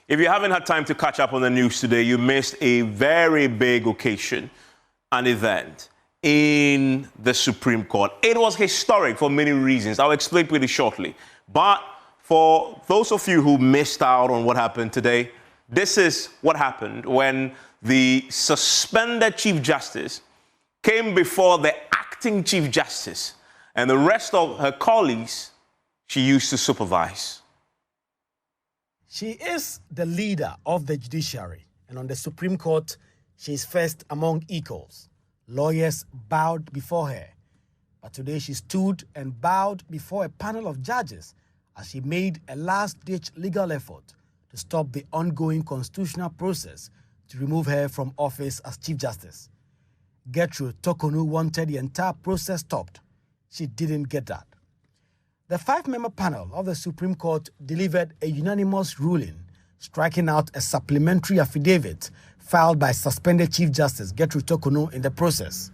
If you haven't had time to catch up on the news today, you missed a very big occasion, an event in the Supreme Court. It was historic for many reasons. I'll explain pretty shortly. But for those of you who missed out on what happened today, this is what happened when the suspended Chief Justice came before the acting Chief Justice and the rest of her colleagues she used to supervise. She is the leader of the judiciary, and on the Supreme Court, she is first among equals. Lawyers bowed before her, but today she stood and bowed before a panel of judges as she made a last-ditch legal effort to stop the ongoing constitutional process to remove her from office as Chief Justice. Gertrude Tokonu wanted the entire process stopped. She didn't get that. The 5-member panel of the Supreme Court delivered a unanimous ruling, striking out a supplementary affidavit filed by suspended Chief Justice Gertrude Tokonu in the process.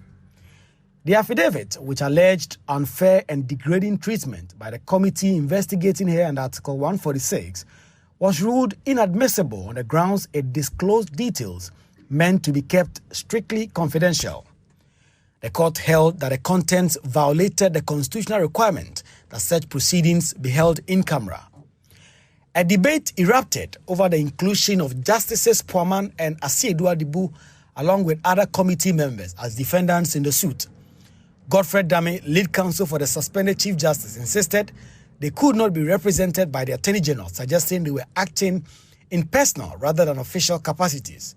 The affidavit, which alleged unfair and degrading treatment by the committee investigating her under Article 146, was ruled inadmissible on the grounds it disclosed details meant to be kept strictly confidential. The court held that the contents violated the constitutional requirement that such proceedings be held in camera. A debate erupted over the inclusion of Justices Poaman and Asiedu Adibu, along with other committee members, as defendants in the suit. Godfred Dame, lead counsel for the suspended Chief Justice, insisted they could not be represented by the Attorney General, suggesting they were acting in personal rather than official capacities.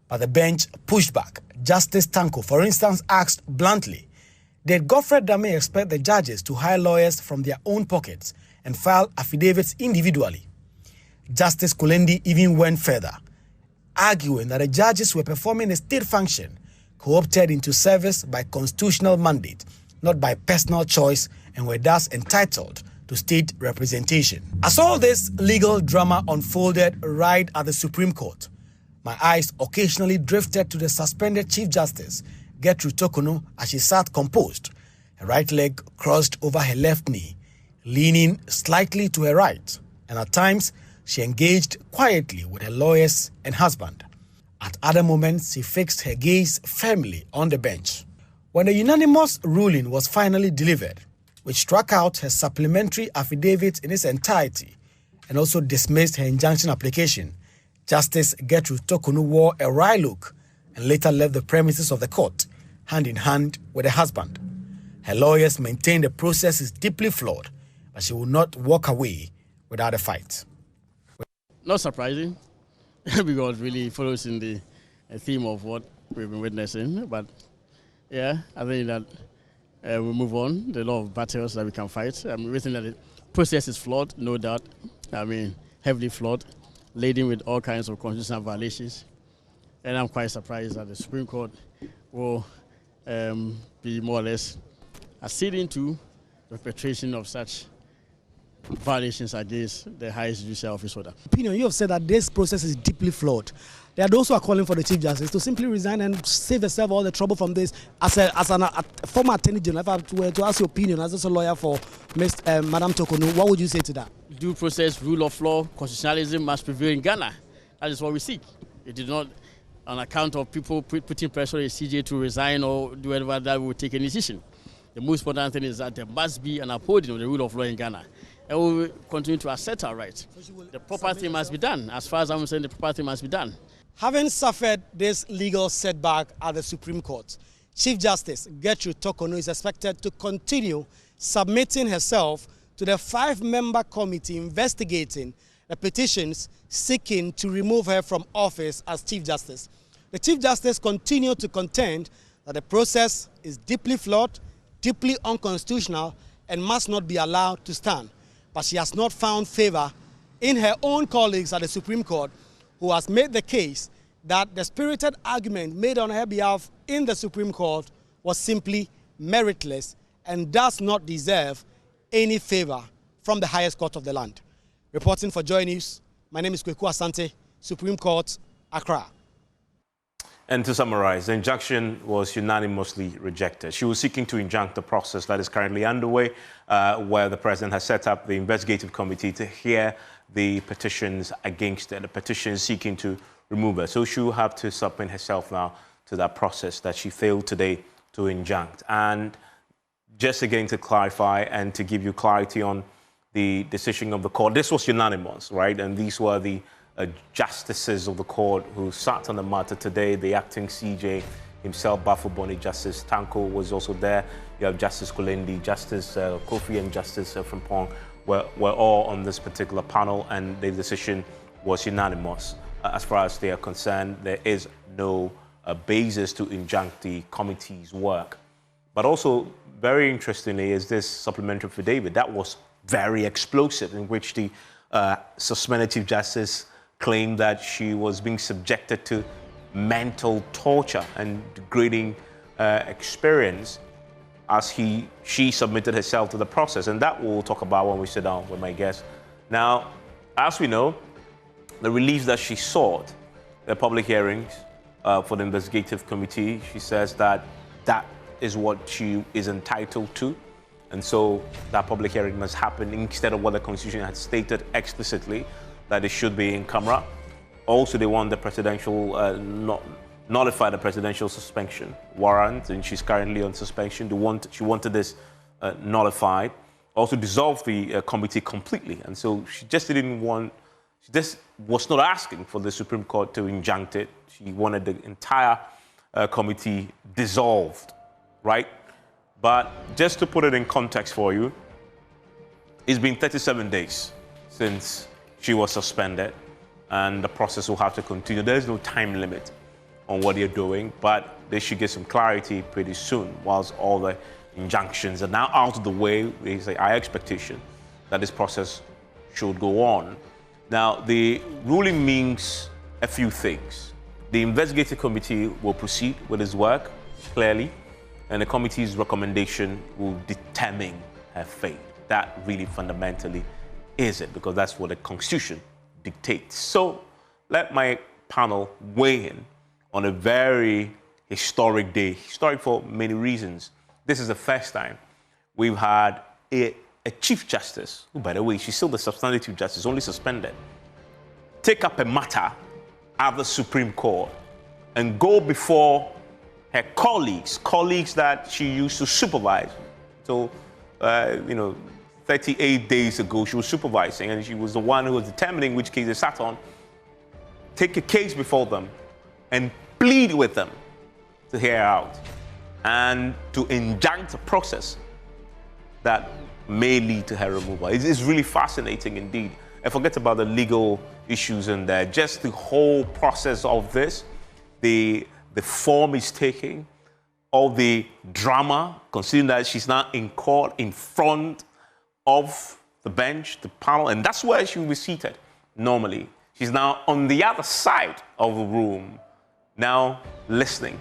But the bench pushed back. Justice Tanko, for instance, asked bluntly, did Godfred Dame expect the judges to hire lawyers from their own pockets and file affidavits individually? Justice Kulendi even went further, arguing that the judges were performing a state function co-opted into service by constitutional mandate, not by personal choice, and were thus entitled to state representation. As all this legal drama unfolded right at the Supreme Court, my eyes occasionally drifted to the suspended Chief Justice, Gertrude Tokonu, as she sat composed, her right leg crossed over her left knee, leaning slightly to her right, and at times she engaged quietly with her lawyers and husband. At other moments, she fixed her gaze firmly on the bench. When the unanimous ruling was finally delivered, which struck out her supplementary affidavit in its entirety and also dismissed her injunction application, Justice Gertrude Tokonu wore a wry look and later left the premises of the court, hand in hand with her husband. Her lawyers maintained the process is deeply flawed, but she will not walk away without a fight. Not surprising, because it really follows in the theme of what we've been witnessing. But yeah, I think that we move on. There are a lot of battles that we can fight. We think that the process is flawed, no doubt. Heavily flawed, laden with all kinds of constitutional violations. And I'm quite surprised that the Supreme Court will be more or less acceding to the perpetration of such violations against the highest judicial office holder. Opinion, you have said that this process is deeply flawed. There are those who are calling for the Chief Justice to simply resign and save herself all the trouble from this. As a former Attorney General, if I were to ask your opinion as a lawyer for Madam Tokonu, what would you say to that? Due process, rule of law, constitutionalism must prevail in Ghana. That is what we seek. It did not, on account of people putting pressure on the CJ to resign or do whatever, that we will take a decision. The most important thing is that there must be an upholding of the rule of law in Ghana. And we will continue to assert our rights. The proper thing must be done. As far as I'm saying, the proper thing must be done. Having suffered this legal setback at the Supreme Court, Chief Justice Gertrude Tokonu is expected to continue submitting herself to the 5-member committee investigating the petitions seeking to remove her from office as Chief Justice. The Chief Justice continued to contend that the process is deeply flawed, deeply unconstitutional, and must not be allowed to stand. But she has not found favor in her own colleagues at the Supreme Court, who has made the case that the spirited argument made on her behalf in the Supreme Court was simply meritless and does not deserve any favor from the highest court of the land. Reporting for Joy News, my name is Kweku Asante, Supreme Court, Accra. And to summarize, the injunction was unanimously rejected. She was seeking to injunct the process that is currently underway, where the president has set up the investigative committee to hear the petitions against her, the petitions seeking to remove her. So she will have to submit herself now to that process that she failed today to injunct. And just again to clarify and to give you clarity on the decision of the court, this was unanimous, right? And these were the justices of the court who sat on the matter today. The acting CJ himself, Bafuboni, Justice Tanko was also there. You have Justice Kulendi, Justice Kofi, and Justice Frimpong were all on this particular panel, and the decision was unanimous. As far as they are concerned, there is no basis to injunct the committee's work. But also, very interestingly, is this supplementary affidavit that was very explosive, in which the suspended Chief Justice claimed that she was being subjected to mental torture and degrading experience as she submitted herself to the process. And that we'll talk about when we sit down with my guest. Now, as we know, the relief that she sought, the public hearings for the investigative committee, she says that that is what she is entitled to. And so that public hearing must happen instead of what the Constitution had stated explicitly, that it should be in camera. Also, they want the presidential, nullify the presidential suspension warrant, and she's currently on suspension. She wanted this nullified. Also dissolve the committee completely. And so she just was not asking for the Supreme Court to injunct it. She wanted the entire committee dissolved, right? But just to put it in context for you, it's been 37 days since she was suspended, and the process will have to continue. There's no time limit on what you're doing, but they should get some clarity pretty soon. Whilst all the injunctions are now out of the way, it's our expectation that this process should go on. Now, the ruling means a few things. The investigative committee will proceed with its work, clearly, and the committee's recommendation will determine her fate. That really fundamentally is it, because that's what the Constitution dictates. So let my panel weigh in on a very historic day, historic for many reasons. This is the first time we've had a Chief Justice, who, by the way, she's still the substantive Chief Justice, only suspended, take up a matter at the Supreme Court and go before her colleagues that she used to supervise. So, 38 days ago, she was supervising, and she was the one who was determining which case they sat on. Take a case before them and plead with them to hear her out and to injunct a process that may lead to her removal. It's really fascinating indeed. And forget about the legal issues in there. Just the whole process of this, the form it's taking, all the drama, considering that she's now in court in front of the bench, the panel, and that's where she will be seated normally. She's now on the other side of the room, now listening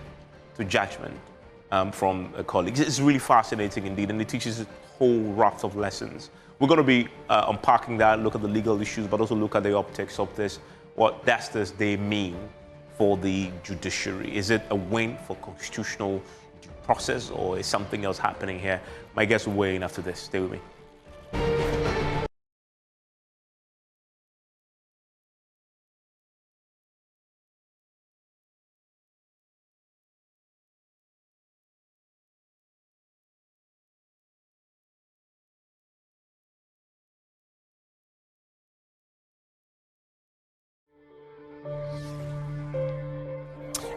to judgment from colleagues. It's really fascinating indeed, and it teaches a whole raft of lessons. We're going to be unpacking that, look at the legal issues, but also look at the optics of this. What does this day mean for the judiciary? Is it a win for constitutional due process, or is something else happening here? My guest will weigh in after this. Stay with me.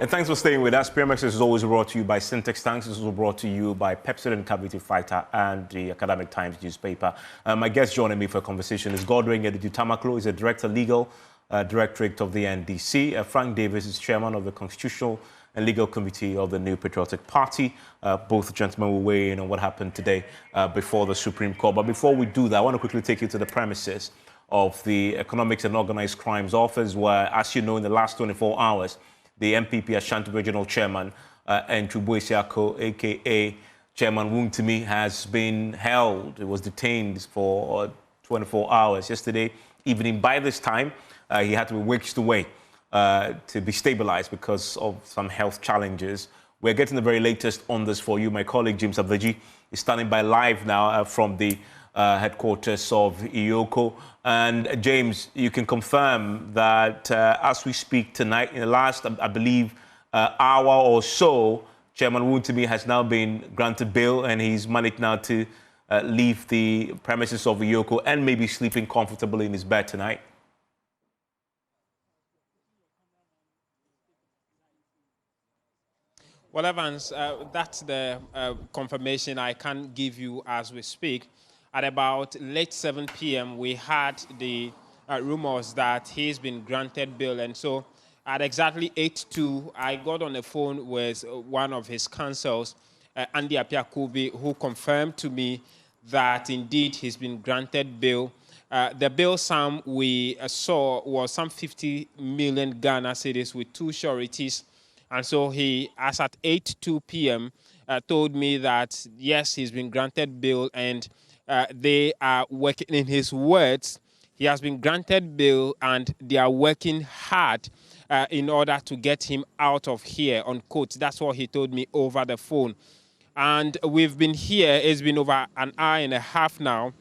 And thanks for staying with us. PMX is always brought to you by Syntex Tanks. This is also brought to you by Pepsodent Cavity Fighter and the Academic Times newspaper. My guest joining me for a conversation is Godwin Edidu-Tamaklo. He's a Director Legal, Directorate of the NDC. Frank Davis is Chairman of the Constitutional and Legal Committee of the New Patriotic Party. Both gentlemen will weigh in on what happened today before the Supreme Court. But before we do that, I want to quickly take you to the premises of the Economics and Organized Crimes Office, where, as you know, in the last 24 hours, the MPP Ashanti Regional Chairman and Chubuesiako, a.k.a. Chairman Womtumi, has been held. He was detained for 24 hours yesterday evening. By this time, he had to be whisked away to be stabilized because of some health challenges. We're getting the very latest on this for you. My colleague James Abdeji is standing by live now from the headquarters of IOCO. And James, you can confirm that as we speak tonight, in the last, I believe, hour or so, Chairman Womtumi has now been granted bail, and he's managed now to leave the premises of IOCO and maybe sleeping comfortably in his bed tonight. Well, Evans, that's the confirmation I can give you as we speak. At about late 7 p.m., we had the rumors that he's been granted bail. And so at exactly 8:02, I got on the phone with one of his counsels, Andy Apiakubi, who confirmed to me that indeed he's been granted bail. The bail sum we saw was some 50 million Ghana cedis with 2 sureties. And so he, as at 8:02 p.m., told me that, yes, he's been granted bail and they are working, in his words, he has been granted bail and they are working hard in order to get him out of here, unquote. That's what he told me over the phone. And we've been here, it's been over an hour and a half now.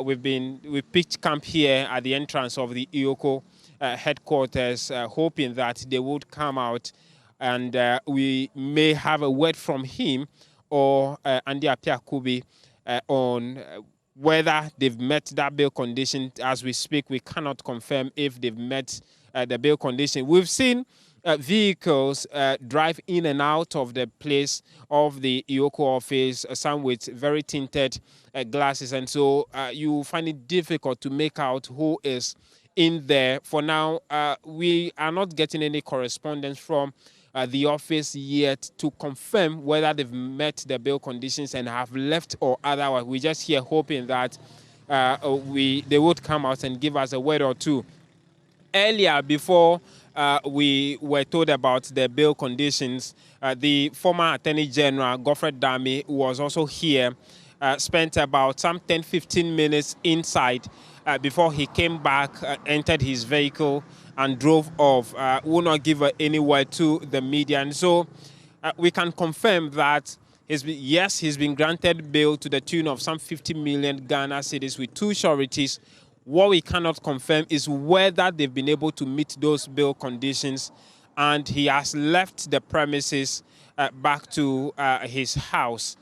We pitched camp here at the entrance of the IOCO headquarters, hoping that they would come out and we may have a word from him or Andy Apiakubi on whether they've met that bail condition. As we speak, we cannot confirm if they've met the bail condition. We've seen vehicles drive in and out of the place of the IOCO office, some with very tinted glasses, and so you find it difficult to make out who is in there. For now, we are not getting any correspondence from the office yet to confirm whether they've met the bail conditions and have left or otherwise. We're just here hoping that they would come out and give us a word or two. Earlier, before we were told about the bail conditions, the former Attorney General, Godfred Dami, was also here, spent about some 10-15 minutes inside before he came back, entered his vehicle, and drove off. Will not give any word to the media. And so we can confirm that he's been granted bail to the tune of some 50 million Ghana cedis with 2 sureties. What we cannot confirm is whether they've been able to meet those bail conditions, and he has left the premises back to his house.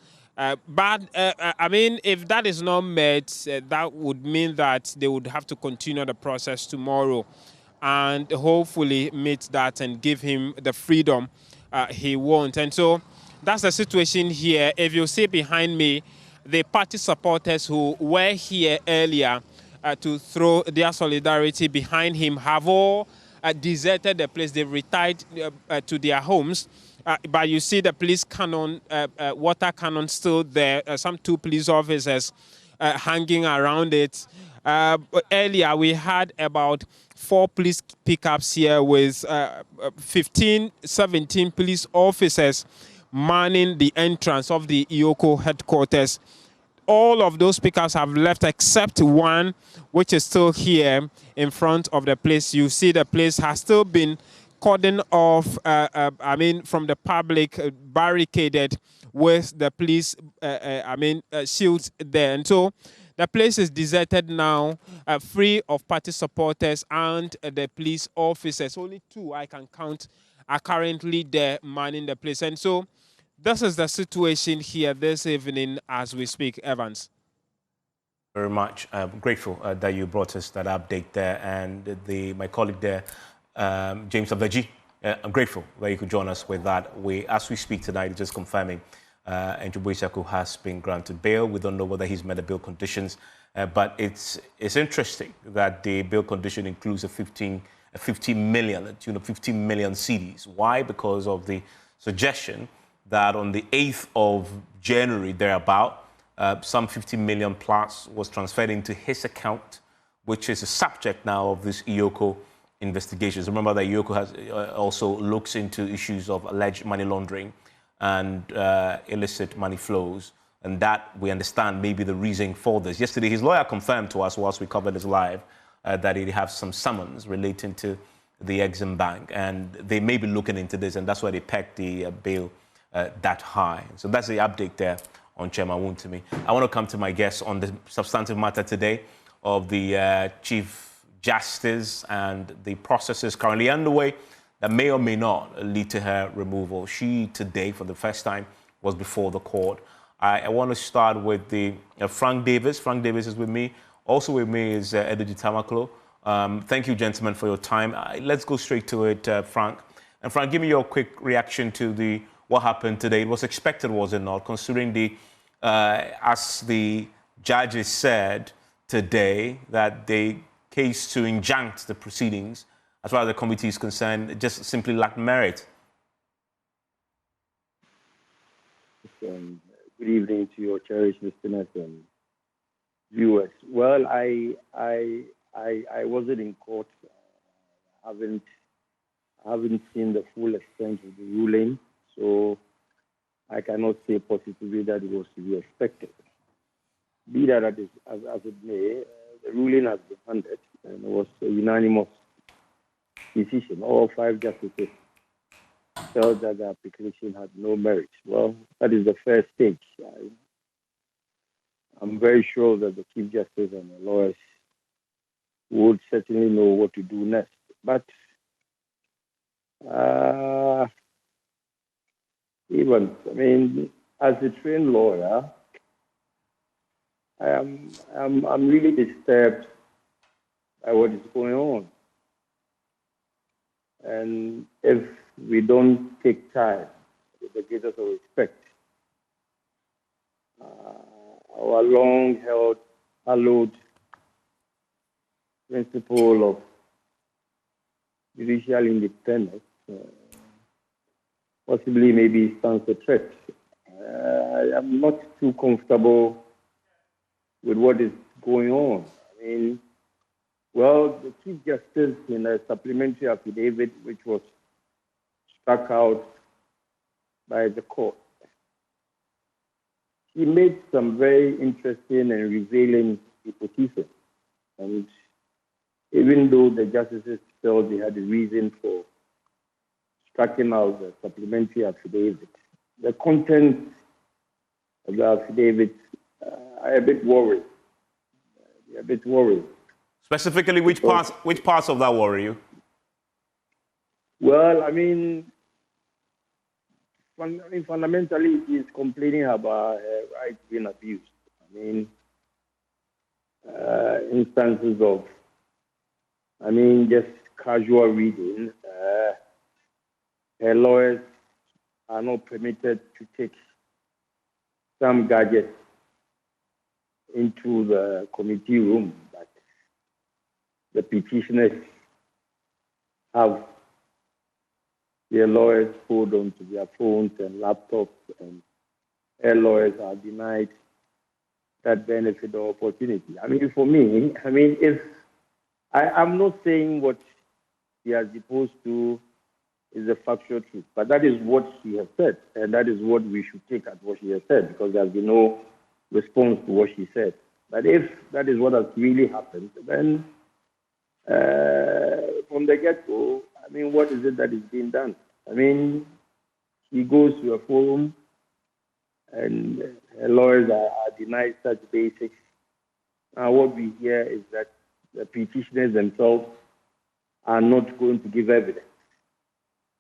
But I mean, if that is not met, that would mean that they would have to continue the process tomorrow and hopefully meet that and give him the freedom he wants. And so that's the situation here. If you see behind me, the party supporters who were here earlier to throw their solidarity behind him have all deserted the place. They've retired to their homes. But you see the police cannon, water cannon still there, some 2 police officers hanging around it. Earlier, we had about 4 police pickups here with 15, 17 police officers manning the entrance of the IOCO headquarters. All of those pickups have left except one, which is still here in front of the place. You see the place has still been cordoned off, from the public, barricaded with the police, shields there. And so the place is deserted now, free of party supporters and the police officers. Only 2 I can count are currently there manning the place. And so this is the situation here this evening as we speak, Evans. Very much. I'm grateful that you brought us that update there. And my colleague there, James Abdeji, I'm grateful that you could join us with that. As we speak tonight, just confirming Andrew Boysaku has been granted bail. We don't know whether he's met the bail conditions, but it's interesting that the bail condition includes a 15 million, a tune of 15 million cedis. Why? Because of the suggestion that on the 8th of January, thereabout, some 50 million plus was transferred into his account, which is a subject now of this IOCO investigations. Remember that IOCO has also looks into issues of alleged money laundering and illicit money flows, and that we understand may be the reason for this. Yesterday, his lawyer confirmed to us whilst we covered this live that he has some summons relating to the Exim Bank, and they may be looking into this, and that's why they pegged the bail that high. So that's the update there on Chairman Womtumi. I want to come to my guest on the substantive matter today of the Chief Justice and the processes currently underway that may or may not lead to her removal. She today, for the first time, was before the court. I want to start with the Frank Davis. Frank Davis is with me. Also with me is Edudi Tamaklo. Thank you, gentlemen, for your time. Let's go straight to it, Frank. And Frank, give me your quick reaction to what happened today. It was expected, was it not, considering as the judges said today, that the case to injunct the proceedings, as far as the committee is concerned, just simply lacked merit. Good evening to your cherished listeners and viewers. Well, I wasn't in court. I haven't seen the full extent of the ruling, so I cannot say positively that it was to be expected. Be that as it may, the ruling has been handed, and it was a unanimous decision. All 5 justices felt that the application had no merit. Well, that is the first stage. I'm very sure that the Chief Justice and the lawyers would certainly know what to do next. But as a trained lawyer, I'm really disturbed by what is going on. And if we don't take time with the greatest of respect, our long-held, hallowed principle of judicial independence possibly maybe stands a threat. I'm not too comfortable with what is going on. Well, the Chief Justice, in a supplementary affidavit which was struck out by the court, he made some very interesting and revealing hypotheses. And even though the justices felt they had a reason for striking out the supplementary affidavit, the content of the affidavit are a bit worried. They're a bit worried. Specifically, which parts of that worry you? Well, fundamentally, it is complaining about rights being abused. Instances of, just casual reading. Her lawyers are not permitted to take some gadgets into the committee room, but the petitioners have their lawyers hold on to their phones and laptops, and their lawyers are denied that benefit or opportunity. For me, if I'm not saying what he has deposed to is a factual truth, but that is what she has said, and that is what we should take at what she has said, because there has been no response to what she said. But if that is what has really happened, then from the get-go, what is it that is being done? She goes to a forum, and her lawyers are denied such basics. Now, what we hear is that the petitioners themselves are not going to give evidence,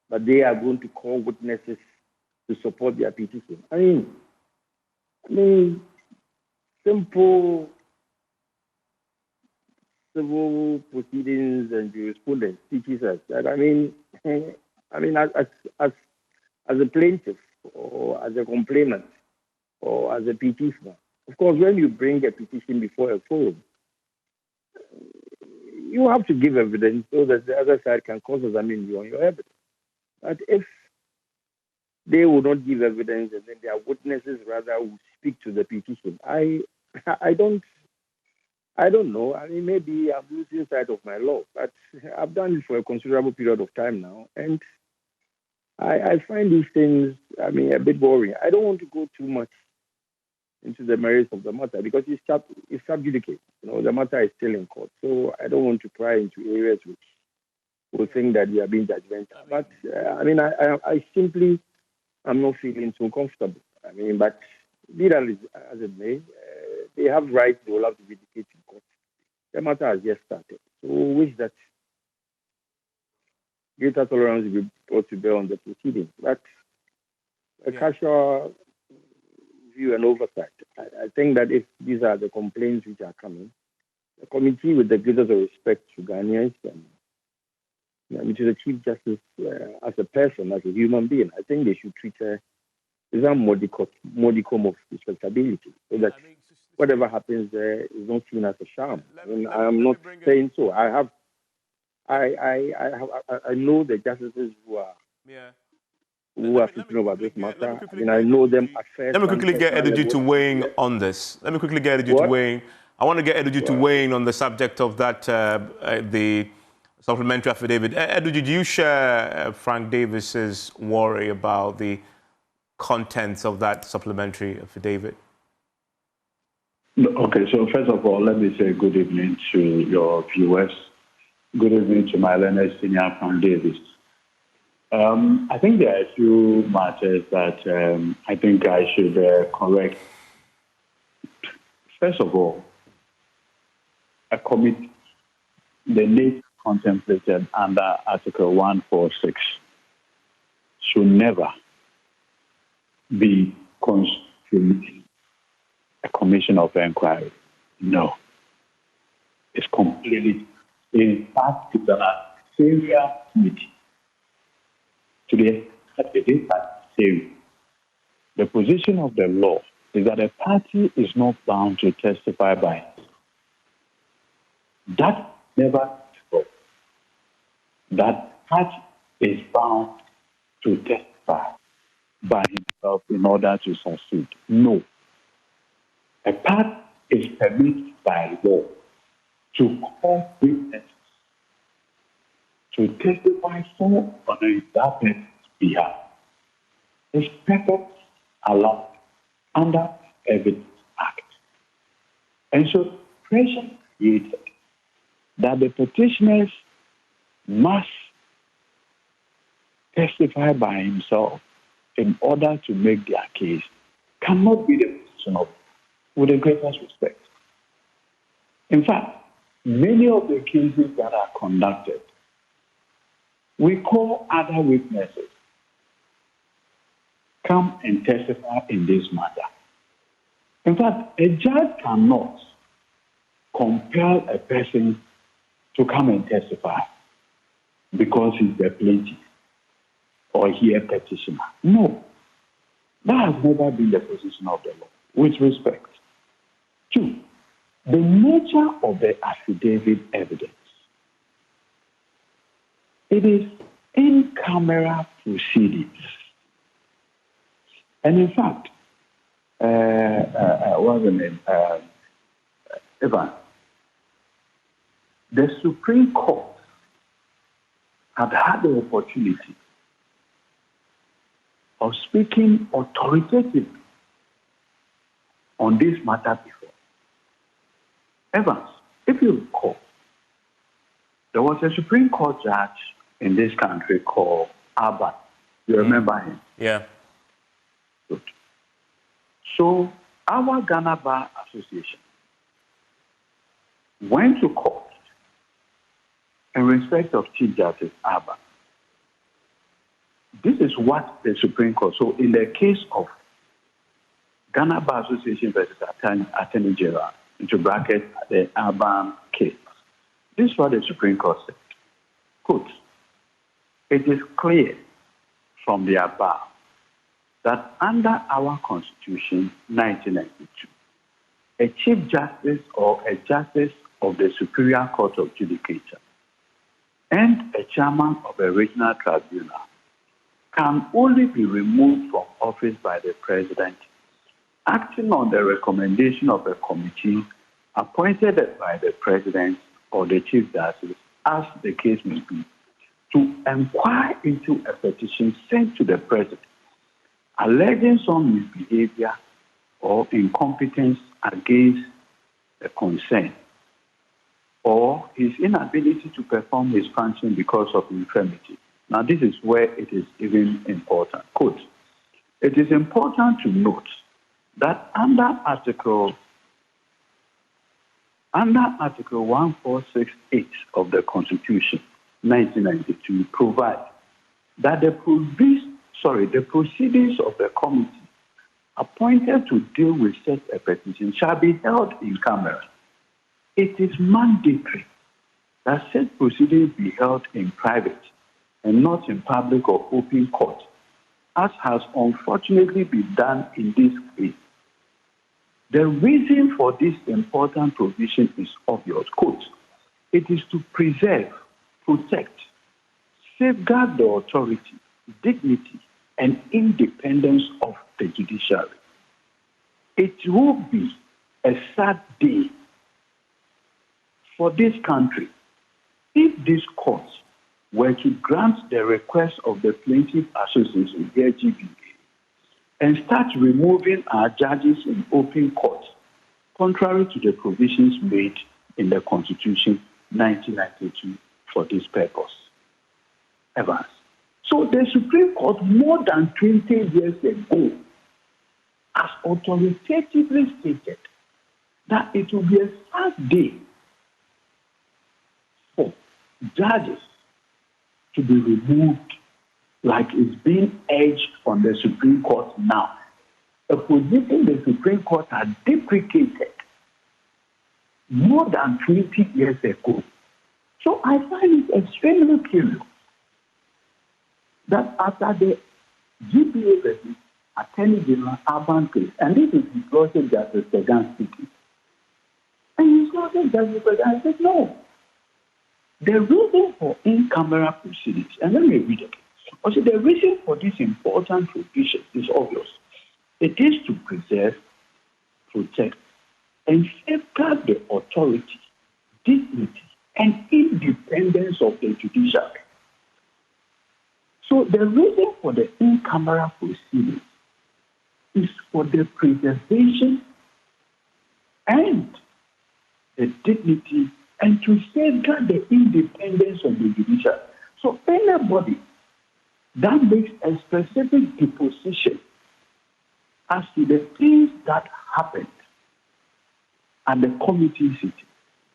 but they are going to call witnesses to support their petition. Simple civil proceedings and jurisprudence teaches us that, as a plaintiff or as a complainant or as a petitioner, of course, when you bring a petition before a forum, you have to give evidence so that the other side can cross-examine you on your evidence. But if they will not give evidence and then their witnesses rather will speak to the petition, I don't know. Maybe I'm losing sight of my law, but I've done it for a considerable period of time now, and I find these things, a bit boring. I don't want to go too much into the merits of the matter because it's sub judice. The matter is still in court, so I don't want to pry into areas which will think that we are being judgmental. But I simply am not feeling so comfortable. But be that as it may, they have rights. They will have to vindicate in court. The matter has just started. So we wish that greater tolerance will be brought to bear on the proceedings. But a casual view and oversight. I think that if these are the complaints which are coming, the committee, with the greatest of respect to Ghanaians and to the Chief Justice as a person, as a human being, I think they should treat her with some modicum of responsibility, so that whatever happens there is not seen as a sham. I am not saying so. I know the justices who are thinking about this matter. I know them at first. Let me quickly get Eduji to weigh in on this. I want to get Eduji to weigh in on the subject of that, the supplementary affidavit. Eduji, do you share Frank Davis's worry about the contents of that supplementary affidavit? Okay, so first of all, let me say good evening to your viewers. Good evening to my learned senior, Frank Davis. I think there are a few matters that I think I should correct. First of all, a committee, the need contemplated under Article 146 should never be constituted a commission of inquiry. No. It's completely, in fact, it's an adversarial committee. Today, it is adversarial. The position of the law is that a party is not bound to testify by itself. That never spoke. That party is bound to testify by himself in order to succeed. No. A party is permitted by law to call witnesses to testify for on that person's behalf. It's perfectly allowed under Evidence Act. And so pressure created that the petitioners must testify by himself in order to make their case cannot be the position of, with the greatest respect. In fact, many of the cases that are conducted, we call other witnesses come and testify in this matter. In fact, a judge cannot compel a person to come and testify because he's a plaintiff or he a petitioner. No. That has never been the position of the law, with respect. Two, the nature of the affidavit evidence. It is in camera proceedings. And in fact, what's the name? Evan, the Supreme Court had the opportunity of speaking authoritatively on this matter before. Evans, if you recall, there was a Supreme Court judge in this country called Abba. You remember him? Yeah. Good. So our Ghana Bar Association went to court in respect of Chief Justice Abba. This is what the Supreme Court, so in the case of Ghana Bar Association versus Attorney General, into bracket, the Abba case, this is what the Supreme Court said. Quote, it is clear from the above that under our Constitution, 1992, a Chief Justice or a Justice of the Superior Court of Judicature and a Chairman of a regional tribunal can only be removed from office by the President, acting on the recommendation of a committee appointed by the President or the Chief Justice, as the case may be, to inquire into a petition sent to the President alleging some misbehavior or incompetence against the concern or his inability to perform his function because of infirmity. Now, this is where it is even important. Quote, it is important to note that under Article 1468 of the Constitution, 1992, provides that the proceedings of the committee appointed to deal with such a petition shall be held in camera. It is mandatory that such proceedings be held in private and not in public or open court, as has unfortunately been done in this case. The reason for this important provision is obvious. Quote, it is to preserve, protect, safeguard the authority, dignity, and independence of the judiciary. It will be a sad day for this country if this court were to grant the request of the Plaintiff Association, the GBA, and start removing our judges in open court, contrary to the provisions made in the Constitution 1992 for this purpose. Evans. So the Supreme Court, more than 20 years ago, has authoritatively stated that it will be a sad day for judges to be removed like it's being urged on the Supreme Court now. A position the Supreme Court had deprecated more than 20 years ago. So I find it extremely curious that after the GBA versus Attorney General Urban case, and this is his Lordship Justice Pegan speaking, and his Lordship Justice Pegan said, no. The reason for in-camera proceedings, and let me read it. Also, the reason for this important provision is obvious. It is to preserve, protect, and safeguard the authority, dignity, and independence of the judiciary. So the reason for the in-camera proceedings is for the preservation and the dignity and to safeguard the independence of the judiciary. So anybody that makes a specific deposition as to the things that happened at the committee sitting,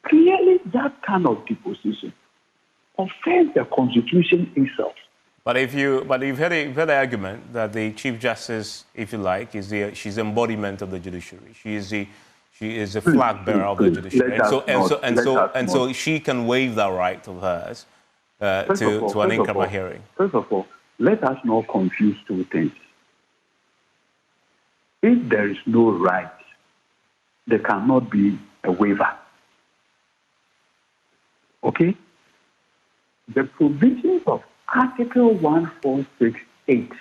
clearly that kind of deposition offends the Constitution itself. But you've heard the argument that the Chief Justice, if you like, she's the embodiment of the judiciary. She is a flag bearer of the judiciary, and so she can waive that right of hers to an in-camera hearing. First of all, let us not confuse two things. If there is no right, there cannot be a waiver. Okay? The provisions of Article 1468,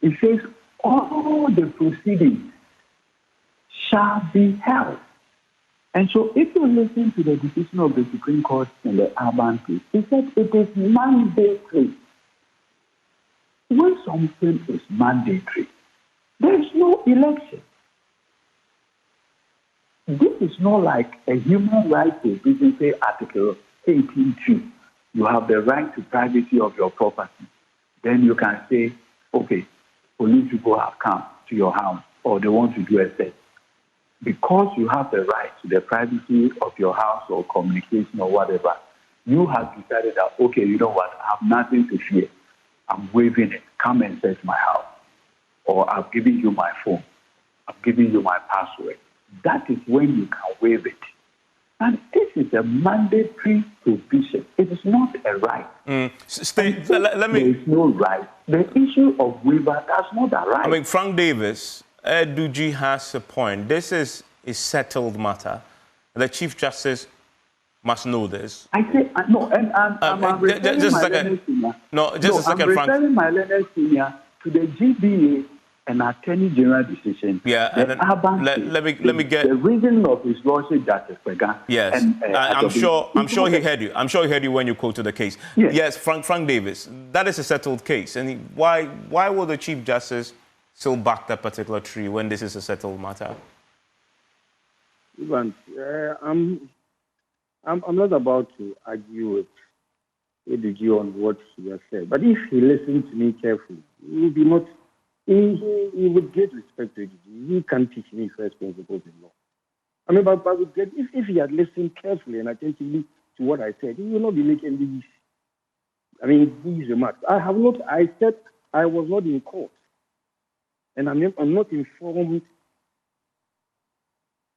it says all the proceedings shall be held. And so if you listen to the decision of the Supreme Court in the Urban case, it said it is mandatory. When something is mandatory, there is no election. This is not like a human right provision, say Article 18.2. You have the right to privacy of your property. Then you can say, okay, police people have come to your house or they want to do a search. Because you have the right to the privacy of your house or communication or whatever, you have decided that, okay, you know what, I have nothing to fear. I'm waiving it. Come and search my house. Or I've given you my phone. I've given you my password. That is when you can waive it. And this is a mandatory provision. It is not a right. Let me. There is no right. The issue of waiver, that's not a right. I mean, Frank Davis, Duji has a point. This is a settled matter. The Chief Justice must know this. I say no, and I'm referring my learned senior to the GBA and Attorney General decision. Yeah, and let me get the reason of his Lordship Justice Pegan. Yes, and, I'm sure he heard you. I'm sure he heard you when you quoted the case. Yes, Frank Davis. That is a settled case, and why will the Chief Justice still back that particular tree when this is a settled matter? Ivan, I'm not about to argue with ADG on what he has said, but if he listens to me carefully, he will be not. He would get respect to ADG. He can teach me first principles in law. I mean, but would get, if he had listened carefully and attentively to what I said, he will not be making these remarks. I said I was not in court, and I'm not informed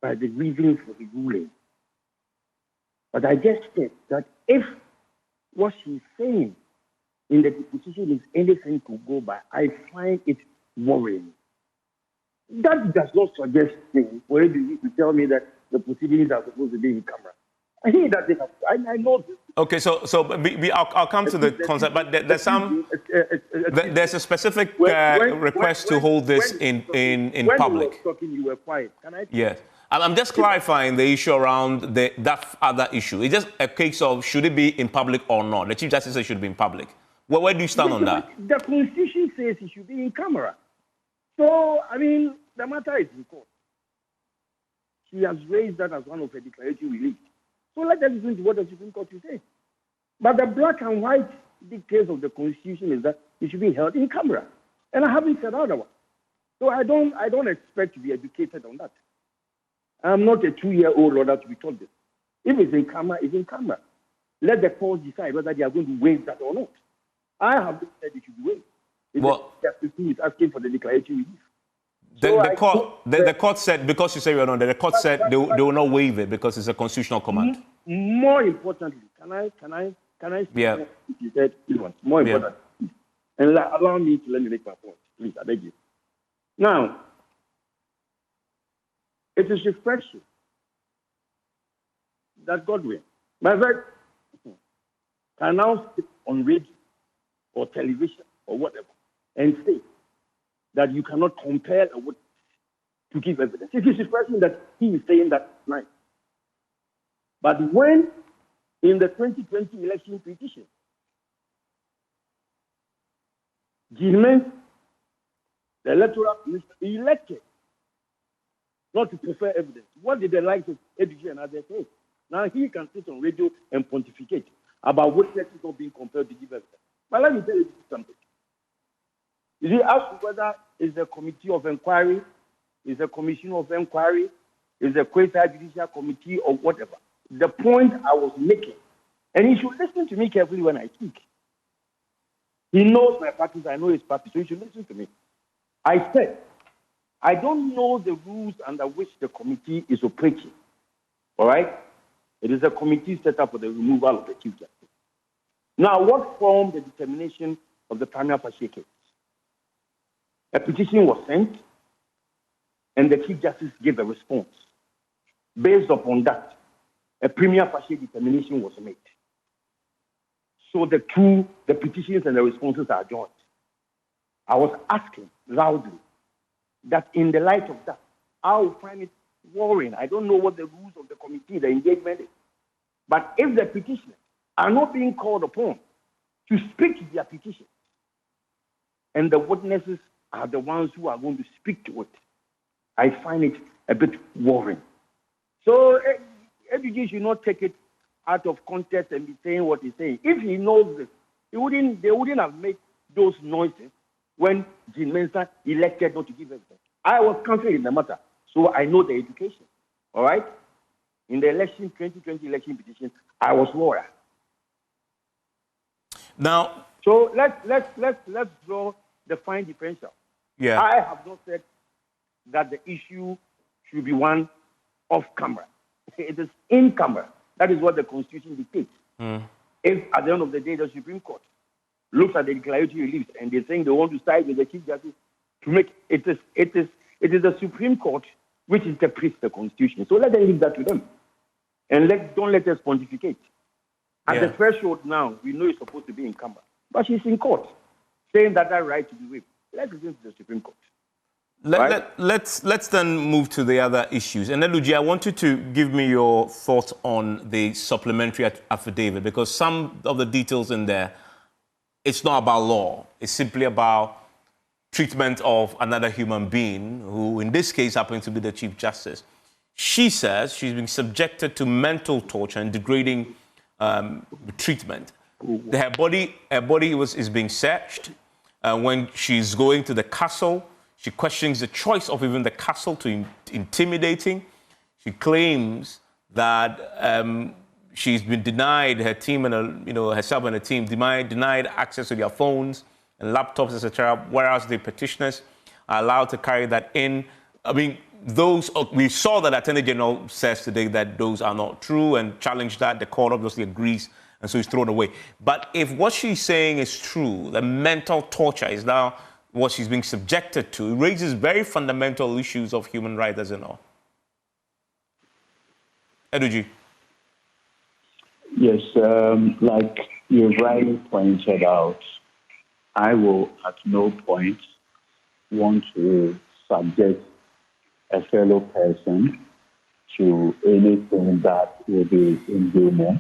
by the reason for the ruling. But I just said that if what she's saying in the deposition is anything to go by, I find it worrying. That does not suggest things for you to tell me that the proceedings are supposed to be in camera. I think that I know this. Okay, so I'll come to the concept, but there's a specific request to hold this in public. When you were talking, you were quiet. Can I? Yes. I'm just clarifying the issue around that other issue. It's just a case of should it be in public or not. The Chief Justice says it should be in public. Well, where do you stand on that? The Constitution says it should be in camera. So, the matter is in court. She has raised that as one of her declaratory reliefs. So let us listen to what the Supreme Court will say. But the black and white dictates of the Constitution is that it should be held in camera. And I haven't said otherwise. So I don't expect to be educated on that. I'm not a 2-year-old order to be told this. If it's in camera, it's in camera. Let the court decide whether they are going to waive that or not. I have said it should be waived. The is asking for the declaratory relief. The court said, because you say you're not there, the court said they will not waive it because it's a constitutional command. More importantly, can I speak? Yeah. You said more important. Yeah. And allow me to let me make my point, please. I beg you. Now, it is refreshing that Godwin, my friend, can now sit on radio or television or whatever and say that you cannot compare a witness to give evidence. It is refreshing that he is saying that tonight. But when in the 2020 election petition, Gilman, the electoral commission, elected not to prefer evidence. What did the likes of ADG and others say? Now he can sit on radio and pontificate about witnesses not being compelled to give evidence. But let me tell you something. You see, as to whether it's a committee of inquiry, it's a commission of inquiry, it's a quasi-judicial committee or whatever, the point I was making, and he should listen to me carefully when I speak. He knows my practice, I know his practice, so he should listen to me. I said, I don't know the rules under which the committee is operating. All right? It is a committee set up for the removal of the Chief Justice. Now, what formed the determination of the prima facie case? A petition was sent, and the Chief Justice gave a response. Based upon that, a prima facie determination was made. So the petitions and the responses are joined. I was asking loudly that in the light of that, I will find it worrying. I don't know what the rules of the committee, the engagement is. But if the petitioners are not being called upon to speak to their petition, and the witnesses are the ones who are going to speak to it, I find it a bit worrying. So ADG should not take it out of context and be saying what he's saying. If he knows this, they wouldn't have made those noises when Jean Mensah elected not to give evidence. I was counseling in the matter, so I know the education. All right? In the 2020 election petition, I was lawyer. Now, so let's draw the fine differential. Yeah. I have not said that the issue should be one off camera. It is in camera. That is what the Constitution dictates. If at the end of the day the Supreme Court looks at the declaratory reliefs and they're saying they want to side with the Chief Justice to make it is the Supreme Court which interprets the Constitution. So let them leave that to them, and don't let us pontificate. At the threshold now, we know it's supposed to be in camera, but she's in court saying that right to be waived. Let's listen to the Supreme Court. Let's then move to the other issues. And then, Luigi, I want you to give me your thoughts on the supplementary affidavit, because some of the details in there, it's not about law. It's simply about treatment of another human being, who in this case happens to be the Chief Justice. She says she's been subjected to mental torture and degrading treatment. Her body is being searched. When she's going to the castle, she questions the choice of even the castle to intimidating. She claims that she's been denied, her team and herself and her team denied access to their phones and laptops, etc. Whereas the petitioners are allowed to carry that in. I mean, we saw that Attorney General says today that those are not true and challenged that. The court obviously agrees, and so it's thrown away. But if what she's saying is true, the mental torture is now what she's being subjected to, it raises very fundamental issues of human rights as in all. Eduji. Yes, like you rightly pointed out, I will at no point want to subject a fellow person to anything that will be inhuman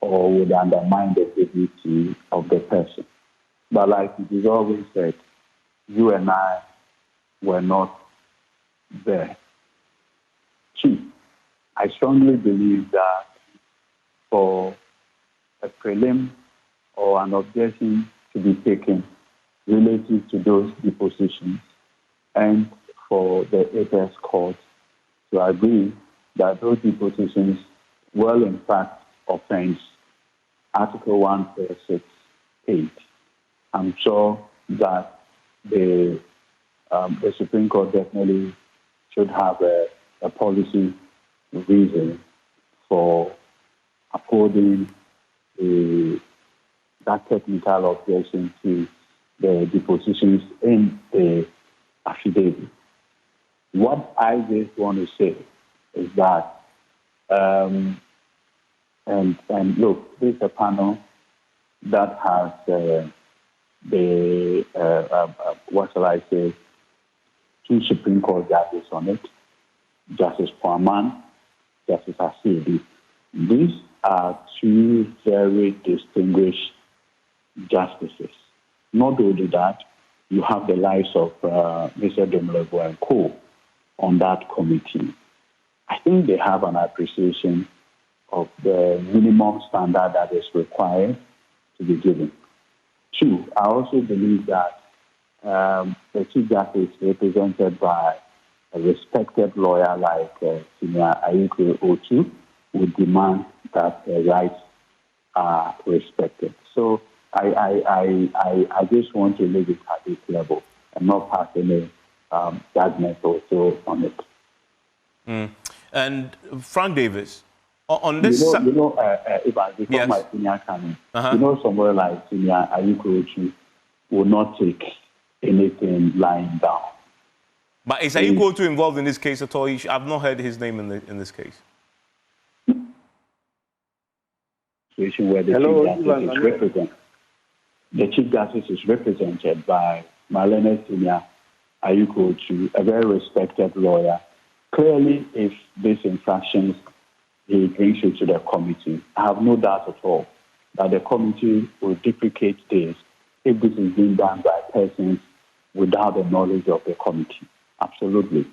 or would undermine the dignity of the person. But like it is always said, you and I were not there. Two, I strongly believe that for a prelim or an objection to be taken related to those depositions and for the apex court to agree that those depositions will in fact offend Article 146(8). I'm sure that the Supreme Court definitely should have a policy reason for upholding that technical objection to the depositions in the affidavit. What I just want to say is that, and look, this is a panel that has what shall I say, two Supreme Court judges on it, Justice Poaman, Justice Asidi. These are two very distinguished justices. Not only that, you have the likes of Mr. Domelevo and Co. on that committee. I think they have an appreciation of the minimum standard that is required to be given. Two, I also believe that the Chief Justice, represented by a respected lawyer like Senior Ayiko Otu, would demand that the rights are respected. So I just want to leave it at this level and not pass any judgment also on it. And Frank Davis, on this... if I become yes. my senior canon, somewhere like Senior Ayiko Otu will not take anything lying down. But is Ayiko Otu involved in this case at all? I've not heard his name in this case. Where the Chief Justice is represented by Marlene Senior Ayiko Otu, a very respected lawyer. Clearly, if these infractions he brings it to the committee, I have no doubt at all that the committee will deprecate this if this is being done by persons without the knowledge of the committee. Absolutely.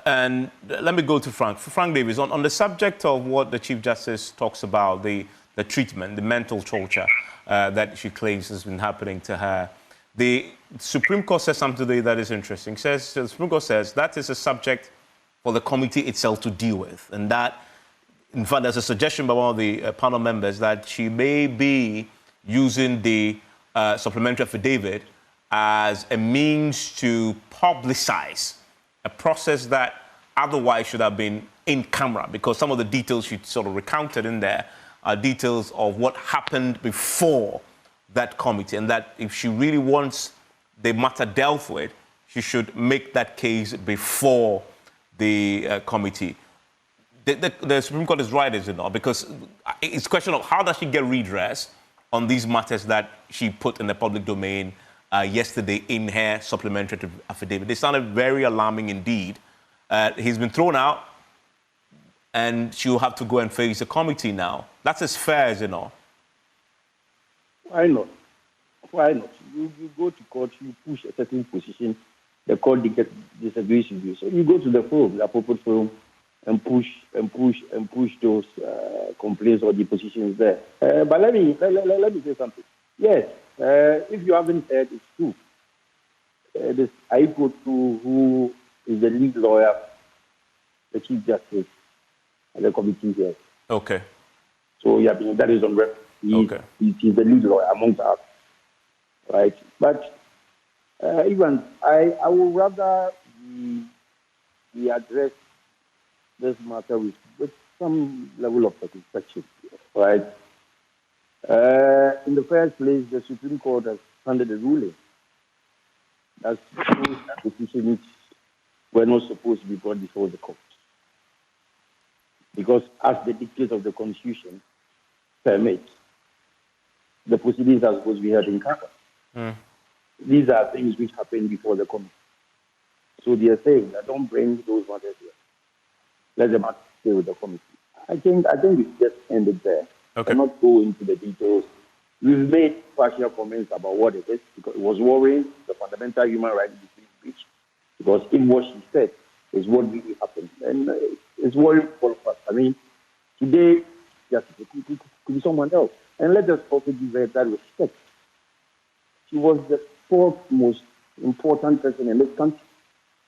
And let me go to Frank. Frank Davis, on the subject of what the Chief Justice talks about, the treatment, the mental torture that she claims has been happening to her, the Supreme Court says something today that is interesting. The Supreme Court says that is a subject for the committee itself to deal with. And that, in fact, there's a suggestion by one of the panel members that she may be using the supplementary affidavit as a means to publicize a process that otherwise should have been in camera, because some of the details she sort of recounted in there are details of what happened before that committee, and that if she really wants the matter dealt with, she should make that case before the committee. The Supreme Court is right, is it not? Because it's a question of how does she get redress on these matters that she put in the public domain yesterday in her supplementary affidavit. They sounded very alarming indeed. He's been thrown out, and she'll have to go and face the committee now. That's as fair as it not. Why not? Why not? You go to court, you push a certain position, the court disagrees with you. So you go to the forum, the appropriate forum, and push those complaints or depositions there. But let me say something. Yes, if you haven't heard, it's true. This Aiko, who is the lead lawyer, the Chief Justice, and the committee here. Okay. So yeah, that is on record. He's the lead lawyer amongst us, right? But even I would rather we address this matter with some level of satisfaction, right? In the first place, the Supreme Court has handed a ruling that shows that petitions were not supposed to be brought before the court. Because as the dictates of the Constitution permit, the proceedings are supposed to be held in camera. These are things which happen before the committee. So they are saying that don't bring those matters here. Let them stay with the committee. I think we just end it there. Okay. And not go into the details. We've made partial comments about what it is because it was worrying the fundamental human right to be free speech. Because if what she said is what really happened, and it's worrying for all of us. I mean, today, just could be someone else. And let us also give her that respect. She was the fourth most important person in this country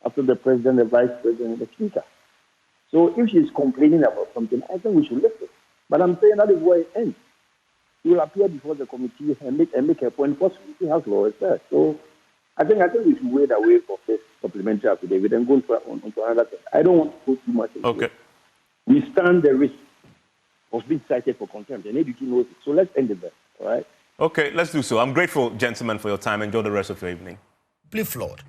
after the president, the vice president, and the speaker. So if she's complaining about something, I think we should listen. But I'm saying that is where it ends. She will appear before the committee and make her point possible. She has lawyers there. So I think we should wait away for this supplementary affidavit and go into another thing. I don't want to go too much into it. We stand the risk of being cited for contempt, and ADT knows it. So let's end it there, all right? Okay, let's do so. I'm grateful, gentlemen, for your time. Enjoy the rest of your evening. Play flawed.